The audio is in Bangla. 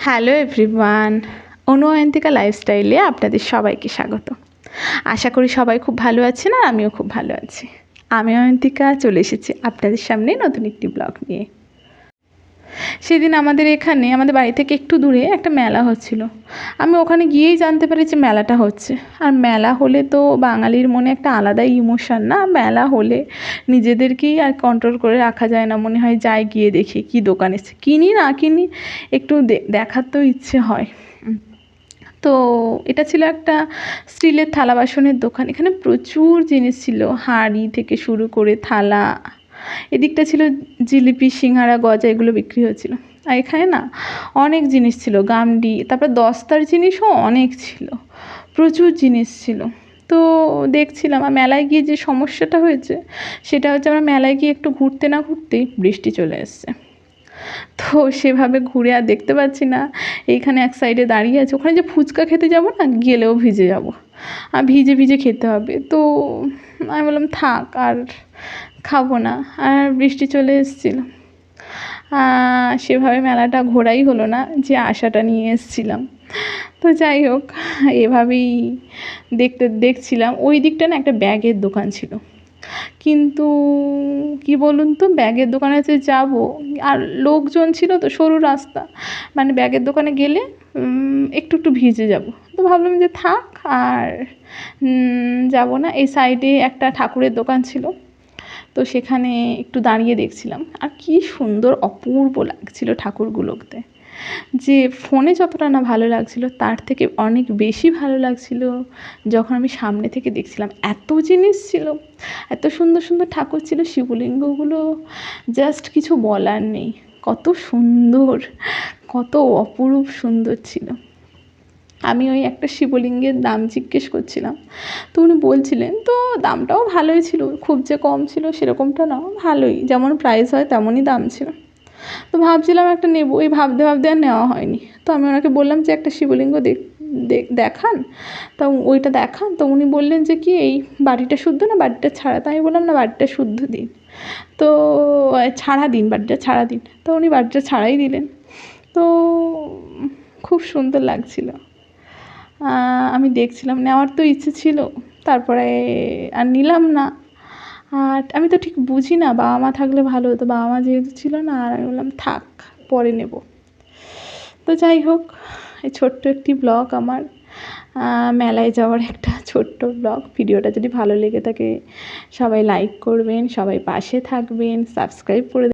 হ্যালো এভরিওয়ান, অনু অয়ন্তিকা লাইফস্টাইলে আপনাদের সবাইকে স্বাগত। আশা করি সবাই খুব ভালো আছেন আর আমিও খুব ভালো আছি। আমি অয়ন্তিকা চলে এসেছি আপনাদের সামনে নতুন একটি ব্লগ নিয়ে। সেদিন আমাদের এখানে আমাদের বাড়ি থেকে একটু দূরে একটা মেলা হচ্ছিল। আমি ওখানে গিয়েই জানতে পারি যে মেলাটা হচ্ছে। আর মেলা হলে তো বাঙালির মনে একটা আলাদাই ইমোশান না, মেলা হলে নিজেদেরকেই আর কন্ট্রোল করে রাখা যায় না, মনে হয় যাই গিয়ে দেখি কী দোকান এসছে, কিনি না কিনি একটু দেখার তো ইচ্ছে হয়। তো এটা ছিল একটা স্টিলের থালা বাসনের দোকান। এখানে প্রচুর জিনিস ছিল, হাঁড়ি থেকে শুরু করে থালা, এদিকটা ছিল জিলিপি, সিঙ্গারা, গজা, এগুলো বিক্রি হচ্ছিল। আর এখানে না অনেক জিনিস ছিল, গামডি, তারপর দস্তার জিনিসও অনেক ছিল, প্রচুর জিনিস ছিল। তো দেখছিলাম। আর মেলায় গিয়ে যে সমস্যাটা হয়েছে সেটা হচ্ছে, আমরা মেলায় গিয়ে একটু ঘুরতে না ঘুরতেই বৃষ্টি চলে এসছে। তো সেভাবে ঘুরে আর দেখতে পাচ্ছি না। এইখানে এক সাইডে দাঁড়িয়ে আছে, ওখানে যে ফুচকা খেতে যাব না, গেলেও ভিজে যাব, আর ভিজে ভিজে খেতে হবে। তো আমি বললাম থাক, আর খাবো না। আর বৃষ্টি চলে এসেছিল, সেভাবে মেলাটা ঘোরাই হলো না যে আশাটা নিয়ে এসেছিলাম। তো যাই হোক, এভাবেই দেখছিলাম। ওই দিকটা না একটা ব্যাগের দোকান ছিল, কিন্তু কি বলুন তো, ব্যাগের দোকানে যে যাবো, আর লোকজন ছিল তো, সরু রাস্তা, মানে ব্যাগের দোকানে গেলে একটু একটু ভিজে যাব। তো ভাবলাম যে থাক, আর যাব না। এই সাইডে একটা ঠাকুরের দোকান ছিল, তো সেখানে একটু দাঁড়িয়ে দেখছিলাম। আর কি সুন্দর অপূর্ব লাগছিল ঠাকুরগুলোতে, যে ফোনে যতটা না ভালো লাগছিল, তার থেকে অনেক বেশি ভালো লাগছিল যখন আমি সামনে থেকে দেখছিলাম। এত জিনিস ছিল, এত সুন্দর সুন্দর ঠাকুর ছিল, শিবলিঙ্গগুলো জাস্ট কিছু বলার নেই, কত সুন্দর, কত অপরূপ সুন্দর ছিল। আমি ওই একটা শিবলিঙ্গের দাম জিজ্ঞেস করছিলাম, তো উনি বলছিলেন, তো দামটাও ভালোই ছিল, খুব যে কম ছিল সেরকমটা না, ভালোই, যেমন প্রাইস হয় তেমনই দাম ছিল। তো ভাবছিলাম একটা নেবো, এই ভাবতে ভাবতে আর নেওয়া হয়নি। তো আমি ওনাকে বললাম যে একটা শিবলিঙ্গ দেখান, তা ওইটা দেখান। তো উনি বললেন যে কি, এই বাটিটা শুদ্ধ না বাটিটা ছাড়া? তো আমি বললাম না, বাটিটা শুদ্ধ দিন। তো ছাড়া দিন, বাটিটা ছাড়া দিন। তো উনি বাটিটা ছাড়াই দিলেন। তো খুব সুন্দর লাগছিল। আমি দেখছিলাম, নেওয়ার তো ইচ্ছে ছিল, তারপরে আর নিলাম না। আর আমি তো ঠিক বুঝি না, বাবা মা থাকলে ভালো হতো, বাবা মা যেহেতু ছিল না, আর আমি বললাম থাক, পরে নেব। তো যাই হোক, এই ছোট্ট একটি ব্লগ আমার মেলায় যাওয়ার একটা ছোট্ট ব্লগ। ভিডিওটা যদি ভালো লেগে থাকে সবাই লাইক করবেন, সবাই পাশে থাকবেন, সাবস্ক্রাইব করে